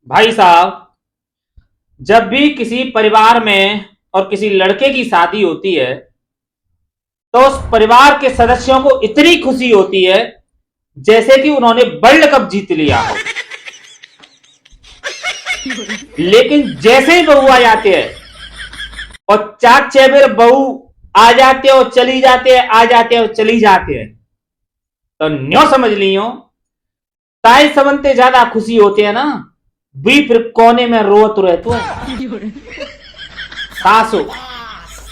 भाई साहब, जब भी किसी परिवार में और किसी लड़के की शादी होती है तो उस परिवार के सदस्यों को इतनी खुशी होती है जैसे कि उन्होंने वर्ल्ड कप जीत लिया हो। लेकिन जैसे ही बहू आ जाते हैं और चार चेबेर बहू आ जाते हैं और चली जाते हैं, आ जाते हैं और चली जाते हैं, तो न्यो समझ लियो ताई समझते ज्यादा खुशी होते हैं ना। भी फिर कोने में रोत रहते है सासू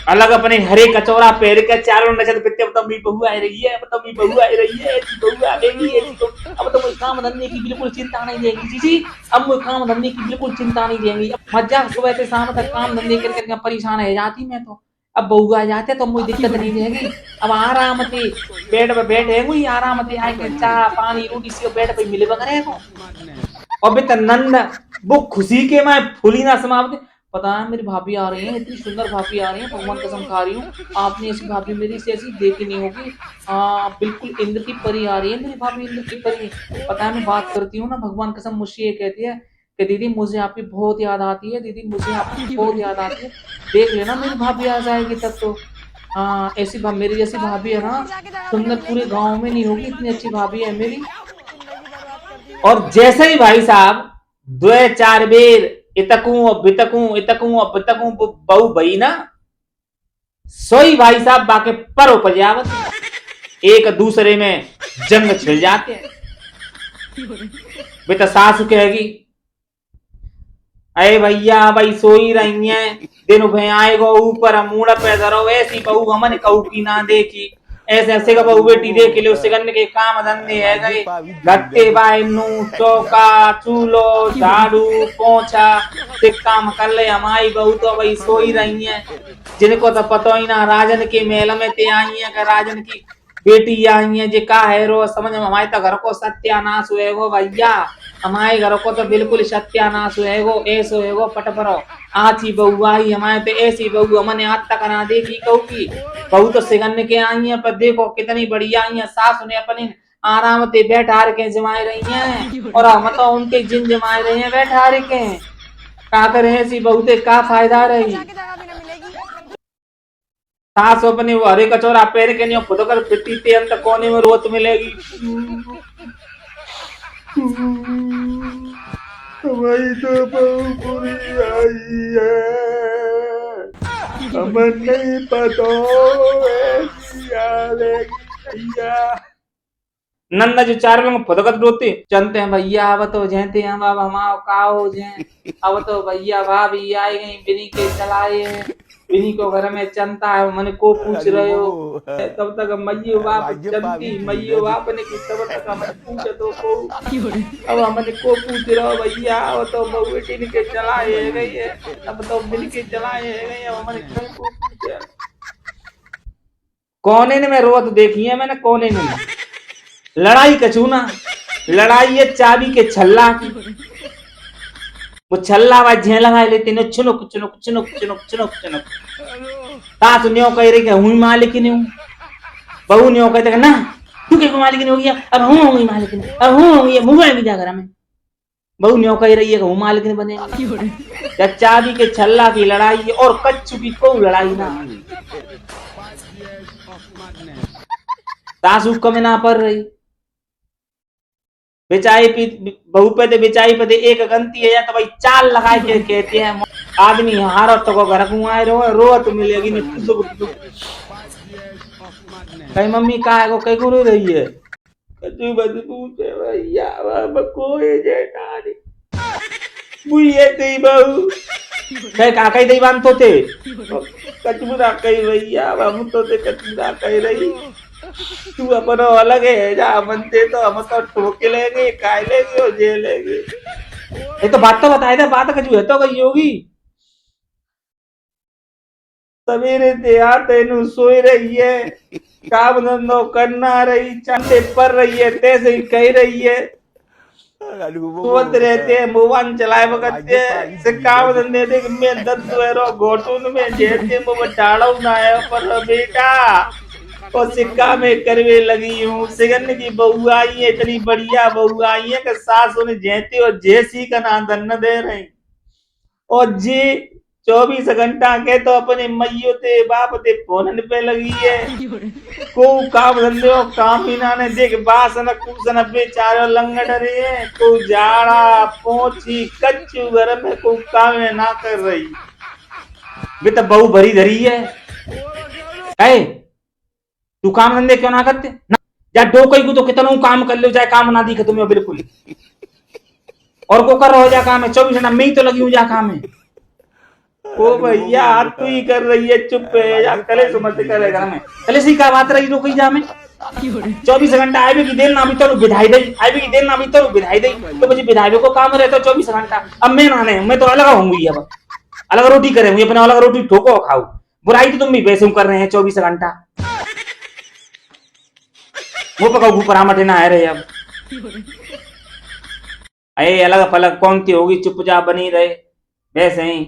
अलग अपने हरे कचौरा पहन के चारों नजर पिते अब तो मेरी बहू आ रही है, अब तो मेरी बहू आ रही है, ऐसी बहू आ गई, ऐसी तो अब तो मुझे काम धंधे की बिल्कुल चिंता नहीं देगी जी। अब मुझे काम धंधे की बिल्कुल चिंता नहीं देंगी। अब मजा सुबह से शाम तक काम धंधे करके परेशान है जाती मैं तो। अब बहू आ जाते तो मुझे दिक्कत नहीं रहेगी। अब आराम से बेड पे बैठे हुई आराम से आके चाह पानी रोटी से बेड पे मिले बगैर को। और भी नंद वो खुशी के मैं फूली ना समाप्त। पता है मेरी भाभी आ रही है, इतनी सुंदर भाभी आ रही है, भगवान कसम खा रही हूँ आपने ऐसी भाभी मेरी से ऐसी देखी नहीं होगी। बिल्कुल इंद्र की परी आ रही है मेरी भाभी, इंद्र की परी। पता है मैं बात करती हूँ ना, भगवान कसम मुझसे ये कहती है कि दीदी मुझे आपकी बहुत याद आती है, दीदी मुझे आपकी बहुत याद आती है। देख लेना मेरी भाभी आ जाएगी तब तो। हाँ ऐसी मेरी जैसी भाभी है ना सुंदर पूरे गांव में नहीं होगी, इतनी अच्छी भाभी है मेरी। और जैसे ही भाई साहब दो चार बेर इतकू बितकू बहु बई ना, सोई भाई साहब बाके पर उपजावत एक दूसरे में जंग छिड़ जाते हैं। बेटा सासू कहेगी अरे भैया भाई सोई रही है, दिन भे आएगो ऊपर मूड पे धरो, ऐसी बहू हमन कहू की ना देखी। ऐसे ऐसे का बहू बेटी देख लो सिगन के काम धंधे है गए गत्ते बायनू चौका चूलो झाड़ू पोछा से काम कर ले। हमारी बहू तो भाई सोई रही है, जिनको तो पता ही ना राजन के मेल में ते आई है, राजन की बेटी आई है जे का है रो समझ में। हमारे तो घर को सत्यानाश हुए गो भैया, हमारे घर को तो बिल्कुल सत्यानाश हुए गो, ऐसो है गो पटपरो। आची बहू आई हमारे तो ऐसी बहू हमने आज तक ना देखी कहू की। बहू तो सिगन के आई है पर देखो कितनी बढ़िया आई है, सास ने अपनी आराम से बैठा के जमाए रही हैं और हम तो उनके जिन जमाए रहे हैं बैठा के। का करे ऐसी बहू से का फायदा रही। सास अपने वो हरे कचौरा पैर के नहीं खुद कर फिरती ते अंत कोने में रोत मिलेगी। हमारी तो बहू पूरी आई है, हमें नहीं पता ऐसी आलेगी भैया। नंदा जो चार लोग फुदकत रोते चलते हैं भैया अब तो जहते हैं बाबा माओ काओ जे अब तो भैया भाभी आई गई बिनी के चलाए बिनी को घर में चलता है मन को पूछ रहे हो। तब तक मैयो बाप चलती मैयो बाप ने की तब तक हमने पूछे तो को अब हमने को पूछ रहे हो भैया अब तो बहू बेटी के चलाए गई है, अब तो बिन के चलाए गई अब हमने को पूछे। कोने ने मैं रोत देखी है मैंने, कोने ने लड़ाई कछूना लड़ाई है चाबी के छल्ला की। वो छल्ला वा झे लगा लेते न चुनुक चुनुक चुनुक चुनुक चुनुक चुनुक। सास न्यो कह रही है हुई मालिक ने, बहू न्यो कहते ना तू के मालिक ने हो गया अब हूं हुई मालिक ने, अब हूं ये मुंह में जा घर में। बहू न्यो कह रही है कि हूं मालिक ने बने या चाबी के छल्ला की लड़ाई है और कच्चू की कोई लड़ाई ना। सासू कम ना पड़ रही बेचाई बहू पे दे बेचाई पे दे एक गंती है या तो भाई चाल लगाए के कहते हैं आदमी हारो तो घर को आए रोत मिलेगी नहीं। कहीं मम्मी का है को कहीं को रो रही है कचू बस पूछे भैया बाबा कोई जेठा नहीं बुढ़िए तेरी बहू कहीं काका दई बांध तो थे कचूरा कही भैया हम तो ते कचूरा कह रही तू अपनो अलग है जा बनते तो हम तो ठोके लेंगे खाए लेंगे और जे लेंगे। ये तो बात तो बताए थे बात कजू है तो कही होगी। सवेरे से तेनू सोई रही है काम धंधो करना रही चंदे पर रही है तैसे ही कह रही है सोच रहते हैं मोबाइल चलाए वक्त से काम धंधे देख मैं दस घोटून में जेते वो डालो ना है पर बेटा और सिक्का में करवे लगी हूँ। सिगन की बहू आई है, इतनी बढ़िया बहू आई है कि सास उन्हें जैते और जैसी का ना धन दे रहे। और जी 24 घंटा के तो अपने मैयो ते बाप ते फोन पे लगी है। को काम धंधे और काम ही ना ने देख बासन कुसन बेचारे लंगड़ रहे हैं। को जाड़ा पोछी कच्चू घर में को काम ना कर रही। बे तब बहू भरी धरी है। कहे तू काम धंधे क्यों ना करते ना? या डोकई को तो कितना काम कर लो, चाहे काम ना दिखे तुम्हें बिल्कुल। और को कर रहो जा काम है 24 घंटा मैं ही तो लगी हूँ जा काम है। ओ भैया तू ही कर रही है, चुप है या कले सुमत करे घर में कले सी का बात रही डोकई जा में 24 घंटा आए की देर ना भी तो विधाई दे, आए की देर ना भी तो विधाई दे। तो मुझे विधाई को काम रहता 24 घंटा। अब मैं ना मैं तो अलग होंगी, अब अलग रोटी करेंगे, अपने अलग रोटी ठोको खाओ। बुराई तो तुम भी वैसे कर रहे हैं 24 घंटा। वो पका ऊपर आमटे ना आ रहे। अब अरे अलग फलग कौन सी होगी, चुपचाप बनी रहे वैसे ही।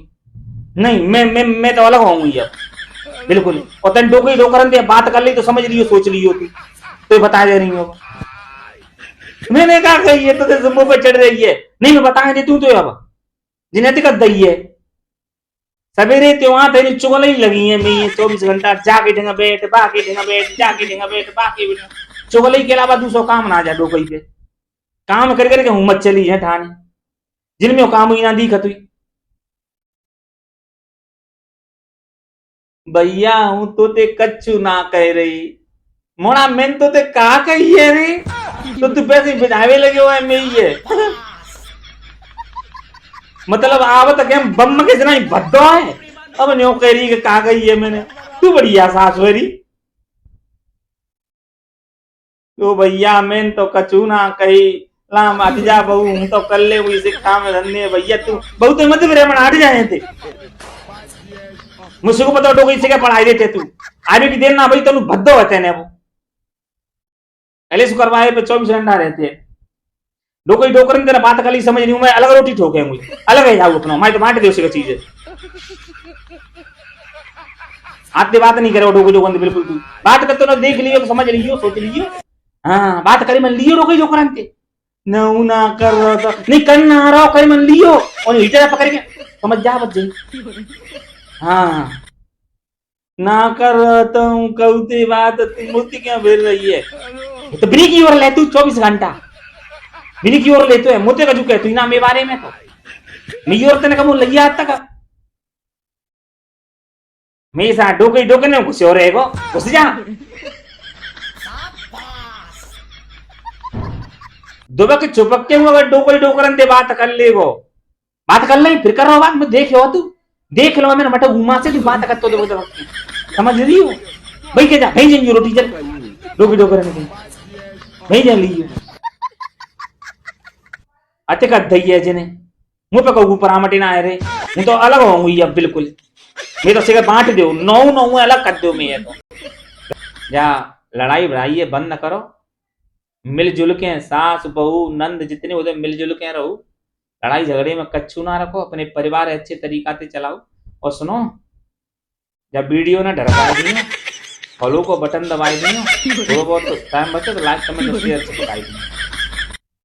नहीं मैं तो अलग होंगी अब बिल्कुल। और तेन डोकरी डोकरन दे बात कर ली तो समझ लियो, सोच लियो तू तो बता दे रही हो। मैंने कहा कही है तो मुंह पे चढ़ रही है। नहीं मैं बता दे तू तो अब जिन्हें कर दई है सवेरे त्योहार तेरी चुगल ही लगी है। मैं 24 घंटा जाके ढंगा बैठ बाकी ढंगा बैठ जाके ढंगा बैठ बाकी चुगल के अलावा दूसरा काम ना जा डोकई पे। काम कर करके हिम्मत चली है ठाने जिनमें काम ही ना दिखत हुई। भैया हूं तो ते कच्चू ना कह रही मोड़ा मैंने तो ते कहा कही है रे। तो तू पैसे बिठावे लगे हुआ है मैं ही है। मतलब आवत के बम के जना भद्दो है। अब न्यो कह रही कि कहा गई है मैंने, तू बढ़िया सास हो रही। तो भैया मैंने तो कचू ना कही ला मत जा बहू हूं तो कर ले हुई सिक्का में धन्य भैया तू बहु तो मत मेरे मन हट जाए थे। मुझसे को पता डोकरी से क्या पढ़ाई देते तू आगे की देर ना भाई तेन भद्दो होते ने वो एलिस करवाए पे 24 घंटा रहते हैं। डोकरी डोकरन तेरा बात कली समझ नहीं हूं मैं अलग रोटी ठोके मुझे अलग है जाऊ अपना मैं तो बांट दे उसी का चीज है। आते बात नहीं करे डोकरी डोकरन बिल्कुल तू बात करते ना देख लियो समझ लियो सोच लियो। हाँ बात करी मन लियो डोकरी डोकरन ते नऊ ना कर रहा था नहीं करना आ रहा करी मन लियो और हीटर पकड़ के समझ जा बच जाई। हाँ ना कर रहा था हूँ कहते बात तुम मूर्ति क्या भेज रही है तो बिनी की ओर ले तू 24 घंटा बिनी की ओर ले तो है मोते का जो कहती ना मेरे बारे में तो मेरी ओर तेने कमू लिया आज तक मेरे साथ डोके डोके ने घुसे हो रहेगा घुस जा दुबक चुपक के अगर डोकरी डोकरन दे बात कर ले वो बात कर ले फिर कर रहा बात मैं देख लो तू देख लो मैंने मटा घुमा से तू बात कर तो समझ रही हो भाई के जा भाई जाएंगे रोटी चल डोकरी डोकरन के भाई जा ली अते का दई है जिन्हें मुंह पे कहूँ परामटी ना आए रे हूं तो अलग होंगी अब बिल्कुल मैं तो सिर्फ बांट दो नौ नौ अलग कर दो मैं तो जा लड़ाई बढ़ाई है बंद न करो मिलजुल के सास बहू नंद जितने उधर मिलजुल के रहो लड़ाई झगड़े में कच्छू ना रखो अपने परिवार अच्छे तरीका से चलाओ। और सुनो जब वीडियो ना ढरका दियो फॉलो को बटन दबाई दियो थोड़ा बहुत टाइम बचे तो लाइक कमेंट शेयर सब्सक्राइब